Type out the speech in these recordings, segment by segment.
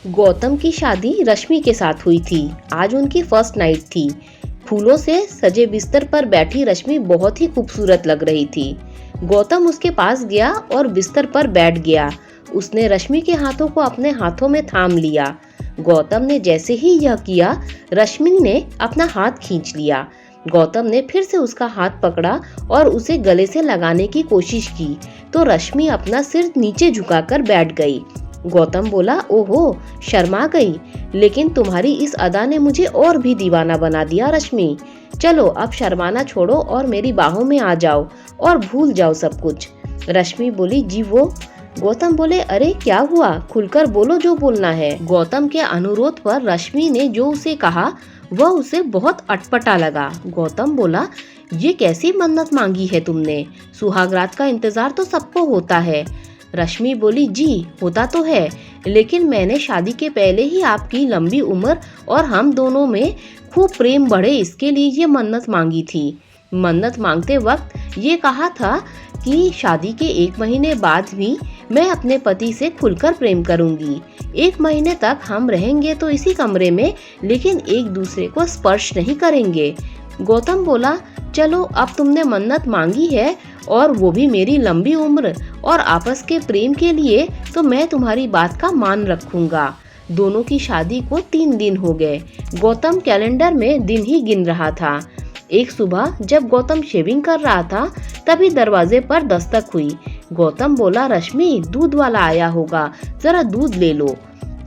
गौतम की शादी रश्मि के साथ हुई थी। आज उनकी फर्स्ट नाइट थी। फूलों से सजे बिस्तर पर बैठी रश्मि बहुत ही खूबसूरत लग रही थी। गौतम उसके पास गया और बिस्तर पर बैठ गया। उसने रश्मि के हाथों को अपने हाथों में थाम लिया। गौतम ने जैसे ही यह किया, रश्मि ने अपना हाथ खींच लिया। गौतम ने फिर से उसका हाथ पकड़ा और उसे गले से लगाने की कोशिश की, तो रश्मि अपना सिर नीचे झुकाकर बैठ गई। गौतम बोला, ओहो, शर्मा गई, लेकिन तुम्हारी इस अदा ने मुझे और भी दीवाना बना दिया रश्मि। चलो अब शर्माना छोड़ो और मेरी बाहों में आ जाओ और भूल जाओ सब कुछ। रश्मि बोली, जी वो। गौतम बोले, अरे क्या हुआ, खुलकर बोलो जो बोलना है। गौतम के अनुरोध पर रश्मि ने जो उसे कहा वह उसे बहुत अटपटा लगा। गौतम बोला, ये कैसी मन्नत मांगी है तुमने? सुहागरात का इंतजार तो सबको होता है। रश्मि बोली, जी होता तो है, लेकिन मैंने शादी के पहले ही आपकी लंबी उम्र और हम दोनों में खूब प्रेम बढ़े, इसके लिए ये मन्नत मांगी थी। मन्नत मांगते वक्त ये कहा था कि शादी के 1 महीने बाद भी मैं अपने पति से खुलकर प्रेम करूंगी। 1 महीने तक हम रहेंगे तो इसी कमरे में, लेकिन एक दूसरे को स्पर्श नहीं करेंगे। गौतम बोला, चलो अब तुमने मन्नत मांगी है और वो भी मेरी लंबी उम्र और आपस के प्रेम के लिए, तो मैं तुम्हारी बात का मान रखूंगा। दोनों की शादी को 3 दिन हो गए। गौतम कैलेंडर में दिन ही गिन रहा था। एक सुबह जब गौतम शेविंग कर रहा था, तभी दरवाजे पर दस्तक हुई। गौतम बोला, रश्मि, दूध वाला आया होगा, जरा दूध ले लो।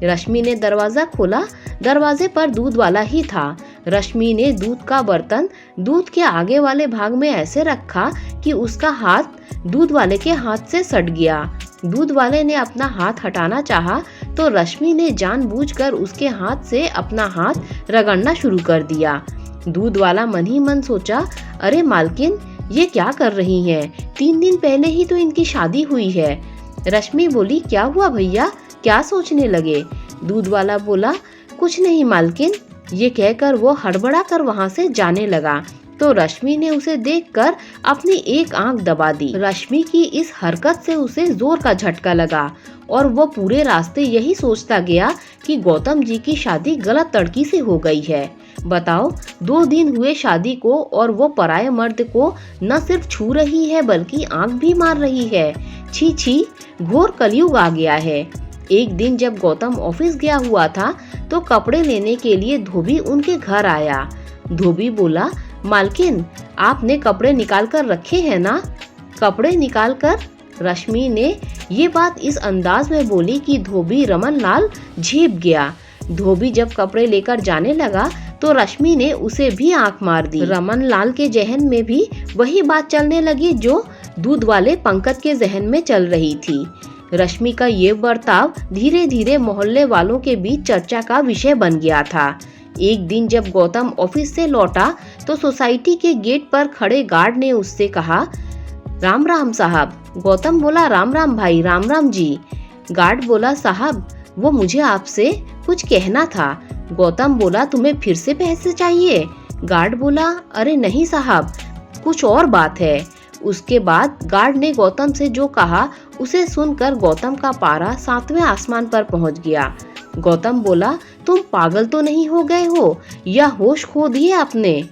रश्मि ने दरवाजा खोला। दरवाजे पर दूध वाला ही था। रश्मि ने दूध का बर्तन दूध के आगे वाले भाग में ऐसे रखा कि उसका हाथ दूध वाले के हाथ से सट गया। दूध वाले ने अपना हाथ हटाना चाहा, तो रश्मि ने जानबूझकर उसके हाथ से अपना हाथ रगड़ना शुरू कर दिया। दूध वाला मन ही मन सोचा, अरे मालकिन, ये क्या कर रही हैं? 3 दिन पहले ही तो इनकी शादी हुई है। रश्मि बोली, क्या हुआ भैया, क्या सोचने लगे? दूध वाला बोला, कुछ नहीं मालकिन। ये कहकर वो हड़बड़ा कर वहाँ से जाने लगा, तो रश्मि ने उसे देखकर अपनी एक आंख दबा दी। रश्मि की इस हरकत से उसे जोर का झटका लगा और वो पूरे रास्ते यही सोचता गया कि गौतम जी की शादी गलत तड़की से हो गई है। बताओ, 2 दिन हुए शादी को और वो पराये मर्द को न सिर्फ छू रही है बल्कि आंख भी मार रही है। छी छी, घोर कलयुग आ गया है। एक दिन जब गौतम ऑफिस गया हुआ था, तो कपड़े लेने के लिए धोबी उनके घर आया। धोबी बोला, मालकिन, आपने कपड़े निकाल कर रखे हैं ना? कपड़े निकाल कर? रश्मि ने ये बात इस अंदाज में बोली कि धोबी रमन लाल झेप गया। धोबी जब कपड़े लेकर जाने लगा, तो रश्मि ने उसे भी आंख मार दी। रमन लाल के जहन में भी वही बात चलने लगी जो दूध वाले पंकज के जहन में चल रही थी। रश्मि का ये बर्ताव धीरे धीरे मोहल्ले वालों के बीच चर्चा का विषय बन गया था। एक दिन जब गौतम ऑफिस से लौटा, तो सोसाइटी के गेट पर खड़े गार्ड ने उससे कहा, राम राम साहब। गौतम बोला, राम राम भाई, राम राम जी। गार्ड बोला, साहब, वो मुझे आपसे कुछ कहना था। गौतम बोला, तुम्हें फिर से पैसे चाहिए? गार्ड बोला, अरे नहीं साहब, कुछ और बात है। उसके बाद गार्ड ने गौतम से जो कहा, उसे सुनकर गौतम का पारा 7वें आसमान पर पहुंच गया। गौतम बोला, तुम पागल तो नहीं हो गए हो या होश खो दिए आपने?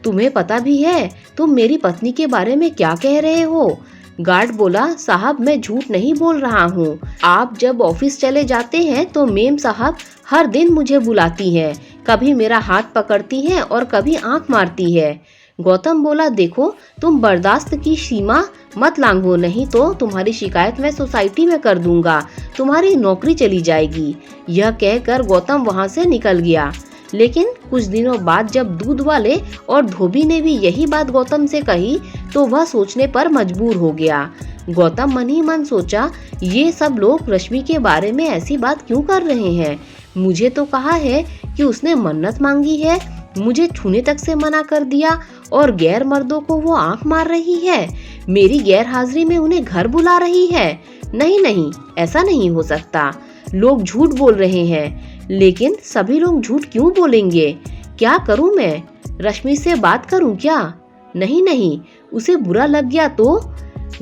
तुम्हें पता भी है तुम मेरी पत्नी के बारे में क्या कह रहे हो? गार्ड बोला, साहब, मैं झूठ नहीं बोल रहा हूँ। आप जब ऑफिस चले जाते हैं तो मेम साहब हर दिन मुझे बुलाती हैं, कभी मेरा हाथ पकड़ती हैं और कभी आंख मारती है। गौतम बोला, देखो, तुम बर्दाश्त की सीमा मत लांघो, नहीं तो तुम्हारी शिकायत मैं सोसाइटी में कर दूंगा, तुम्हारी नौकरी चली जाएगी। यह कहकर गौतम वहां से निकल गया। लेकिन कुछ दिनों बाद जब दूध वाले और धोबी ने भी यही बात गौतम से कही, तो वह सोचने पर मजबूर हो गया। गौतम मन ही मन सोचा, ये सब लोग रश्मि के बारे में ऐसी बात क्यों कर रहे हैं? मुझे तो कहा है कि उसने मन्नत मांगी है, मुझे छूने तक से मना कर दिया और गैर मर्दों को वो आंख मार रही है। मेरी गैर हाजिरी में उन्हें घर बुला रही है। नहीं नहीं, ऐसा नहीं हो सकता। लोग झूठ बोल रहे हैं, लेकिन सभी लोग झूठ क्यों बोलेंगे? क्या करूं मैं? रश्मि से बात करूं क्या? नहीं नहीं, उसे बुरा लग गया तो?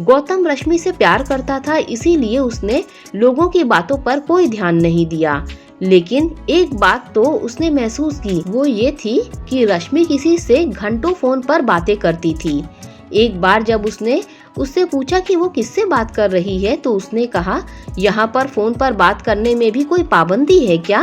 गौतम रश्मि से प्यार करता था, इसीलिए उसने लोगों की बातों पर कोई ध्यान नहीं दिया। लेकिन एक बात तो उसने महसूस की, वो ये थी कि रश्मि किसी से घंटों फोन पर बातें करती थी। एक बार जब उसने उससे पूछा कि वो किससे बात कर रही है, तो उसने कहा, यहाँ पर फोन पर बात करने में भी कोई पाबंदी है क्या?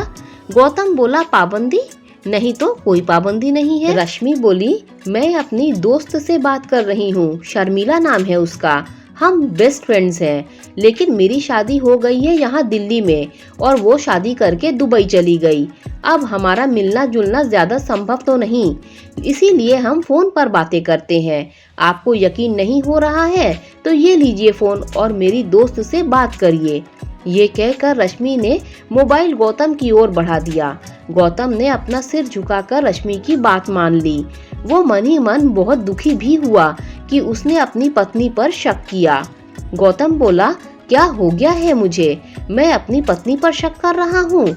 गौतम बोला, पाबंदी? नहीं तो कोई पाबंदी नहीं है। रश्मि बोली, मैं अपनी दोस्त से बात कर रही हूँ, शर्मिला नाम है उसका, हम बेस्ट फ्रेंड्स हैं, लेकिन मेरी शादी हो गई है यहाँ दिल्ली में और वो शादी करके दुबई चली गई। अब हमारा मिलना जुलना ज्यादा संभव तो नहीं, इसीलिए हम फोन पर बातें करते हैं। आपको यकीन नहीं हो रहा है तो ये लीजिए फोन और मेरी दोस्त से बात करिए। ये कहकर रश्मि ने मोबाइल गौतम की ओर बढ़ा दिया। गौतम ने अपना सिर झुकाकर रश्मि की बात मान ली। वो मन ही मन बहुत दुखी भी हुआ कि उसने अपनी पत्नी पर शक किया। गौतम बोला, क्या हो गया है मुझे? मैं अपनी पत्नी पर शक कर रहा हूँ?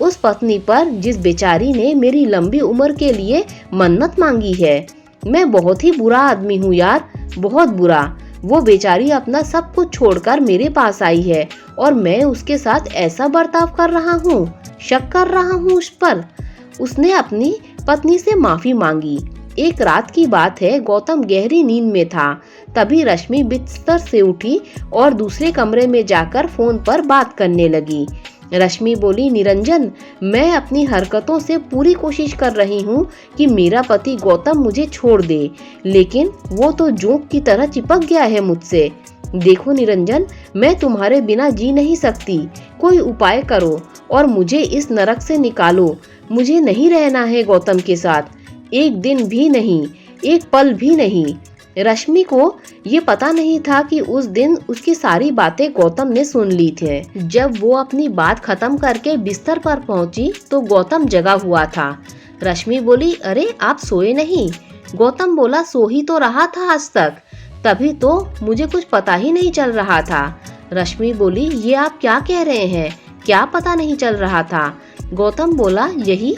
उस पत्नी पर जिस बेचारी ने मेरी लंबी उम्र के लिए मन्नत मांगी है। मैं बहुत ही बुरा आदमी हूँ यार, बहुत बुरा। वो बेचारी अपना सब कुछ छोड़कर मेरे पास आई है और मैं उसके साथ ऐसा बर्ताव कर रहा हूँ, शक कर रहा हूँ उस पर। उसने अपनी पत्नी से माफी मांगी। एक रात की बात है, गौतम गहरी नींद में था। तभी रश्मि बिस्तर से उठी और दूसरे कमरे में जाकर फोन पर बात करने लगी। रश्मि बोली, निरंजन, मैं अपनी हरकतों से पूरी कोशिश कर रही हूँ कि मेरा पति गौतम मुझे छोड़ दे, लेकिन वो तो जोंक की तरह चिपक गया है मुझसे। देखो निरंजन, मैं तुम्हारे बिना जी नहीं सकती, कोई उपाय करो और मुझे इस नरक से निकालो। मुझे नहीं रहना है गौतम के साथ, एक दिन भी नहीं, एक पल भी नहीं। रश्मि को ये पता नहीं था कि उस दिन उसकी सारी बातें गौतम ने सुन ली थी। जब वो अपनी बात खत्म करके बिस्तर पर पहुंची तो गौतम जगा हुआ था। रश्मि बोली, अरे आप सोए नहीं? गौतम बोला, सो ही तो रहा था आज तक, तभी तो मुझे कुछ पता ही नहीं चल रहा था। रश्मि बोली, ये आप क्या कह रहे हैं? क्या पता नहीं चल रहा था? गौतम बोला, यही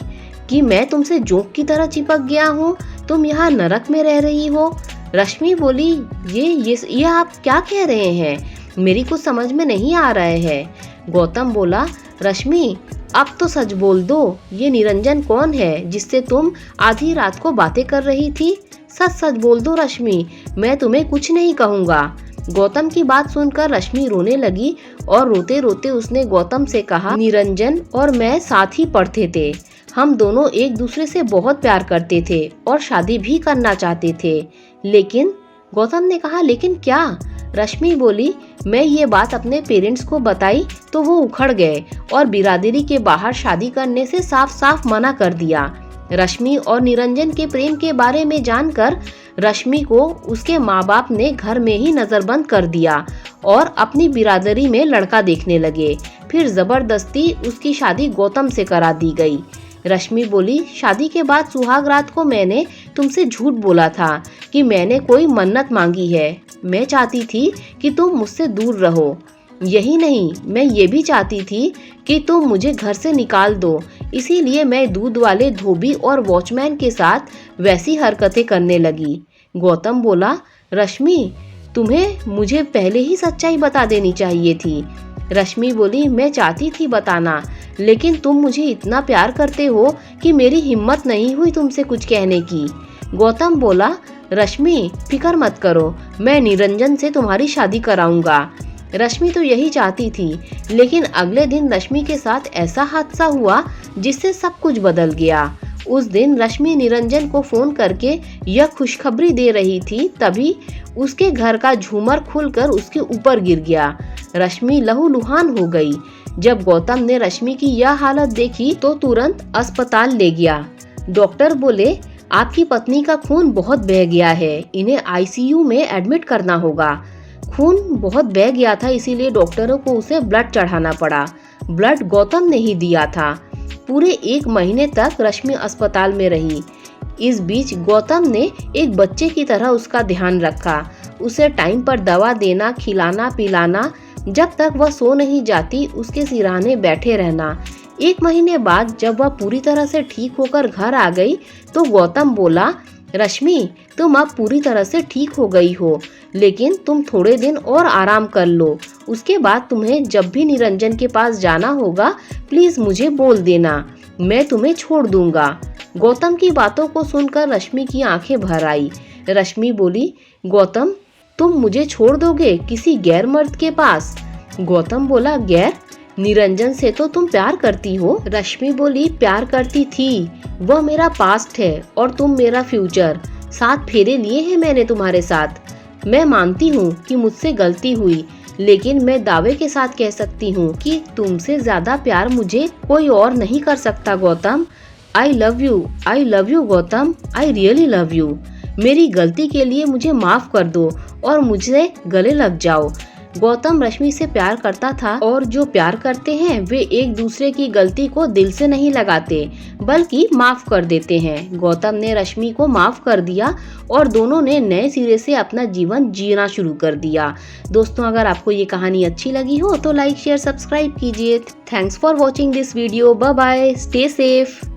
कि मैं तुमसे जोंक की तरह चिपक गया हूँ, तुम यहाँ नरक में रह रही हो। रश्मि बोली, ये आप क्या कह रहे हैं? मेरी कुछ समझ में नहीं आ रहे हैं। गौतम बोला, रश्मि अब तो सच बोल दो, ये निरंजन कौन है जिससे तुम आधी रात को बातें कर रही थी? सच सच बोल दो रश्मि, मैं तुम्हें कुछ नहीं कहूँगा। गौतम की बात सुनकर रश्मि रोने लगी और रोते रोते उसने गौतम से कहा, निरंजन और मैं साथ ही पढ़ते थे, हम दोनों एक दूसरे से बहुत प्यार करते थे और शादी भी करना चाहते थे, लेकिन गौतम ने कहा, लेकिन क्या? रश्मि बोली, मैं ये बात अपने पेरेंट्स को बताई तो वो उखड़ गए और बिरादरी के बाहर शादी करने से साफ साफ मना कर दिया। रश्मि और निरंजन के प्रेम के बारे में जानकर रश्मि को उसके माँ बाप ने घर में ही नजरबंद कर दिया और अपनी बिरादरी में लड़का देखने लगे। फिर जबरदस्ती उसकी शादी गौतम से करा दी गई। रश्मि बोली, शादी के बाद सुहाग रात को मैंने तुमसे झूठ बोला था कि मैंने कोई मन्नत मांगी है। मैं चाहती थी कि तुम मुझसे दूर रहो। यही नहीं, मैं ये भी चाहती थी कि तुम मुझे घर से निकाल दो, इसीलिए मैं दूध वाले धोबी और वॉचमैन के साथ वैसी हरकतें करने लगी। गौतम बोला, रश्मि तुम्हें मुझे पहले ही सच्चाई बता देनी चाहिए थी। रश्मि बोली, मैं चाहती थी बताना, लेकिन तुम मुझे इतना प्यार करते हो कि मेरी हिम्मत नहीं हुई तुमसे कुछ कहने की। गौतम बोला, रश्मि फिक्र मत करो, मैं निरंजन से तुम्हारी शादी कराऊंगा। रश्मि तो यही चाहती थी, लेकिन अगले दिन रश्मि के साथ ऐसा हादसा हुआ जिससे सब कुछ बदल गया। उस दिन रश्मि निरंजन को फोन करके यह खुशखबरी दे रही थी, तभी उसके घर का झूमर खुलकर उसके ऊपर गिर गया। रश्मि लहूलुहान हो गई। जब गौतम ने रश्मि की यह हालत देखी तो तुरंत अस्पताल ले गया। डॉक्टर बोले, आपकी पत्नी का खून बहुत बह गया है, इन्हें आईसीयू में एडमिट करना होगा। खून बहुत बह गया था, इसीलिए डॉक्टरों को उसे ब्लड चढ़ाना पड़ा। ब्लड गौतम ने ही दिया था। पूरे 1 महीने तक रश्मि अस्पताल में रही। इस बीच गौतम ने एक बच्चे की तरह उसका ध्यान रखा, उसे टाइम पर दवा देना, खिलाना पिलाना, जब तक वह सो नहीं जाती उसके सिरहाने बैठे रहना। 1 महीने बाद जब वह पूरी तरह से ठीक होकर घर आ गई तो गौतम बोला, रश्मि, तुम अब पूरी तरह से ठीक हो गई हो, लेकिन तुम थोड़े दिन और आराम कर लो। उसके बाद तुम्हें जब भी निरंजन के पास जाना होगा प्लीज मुझे बोल देना, मैं तुम्हें छोड़ दूंगा। गौतम की बातों को सुनकर रश्मि की आंखें भर आई। रश्मि बोली, गौतम, तुम मुझे छोड़ दोगे किसी गैर मर्द के पास? गौतम बोला, गैर? निरंजन से तो तुम प्यार करती हो। रश्मि बोली, प्यार करती थी, वह मेरा पास्ट है और तुम मेरा फ्यूचर। 7 फेरे लिए हैं मैंने तुम्हारे साथ। मैं मानती हूँ कि मुझसे गलती हुई, लेकिन मैं दावे के साथ कह सकती हूँ कि तुमसे ज्यादा प्यार मुझे कोई और नहीं कर सकता Gautam. I love you Gautam, I really love you. मेरी गलती के लिए मुझे माफ कर दो और मुझसे गले लग जाओ। गौतम रश्मि से प्यार करता था और जो प्यार करते हैं वे एक दूसरे की गलती को दिल से नहीं लगाते बल्कि माफ कर देते हैं। गौतम ने रश्मि को माफ कर दिया और दोनों ने नए सिरे से अपना जीवन जीना शुरू कर दिया। दोस्तों, अगर आपको ये कहानी अच्छी लगी हो तो लाइक शेयर सब्सक्राइब कीजिए। Thanks for watching this video. Bye bye, stay safe.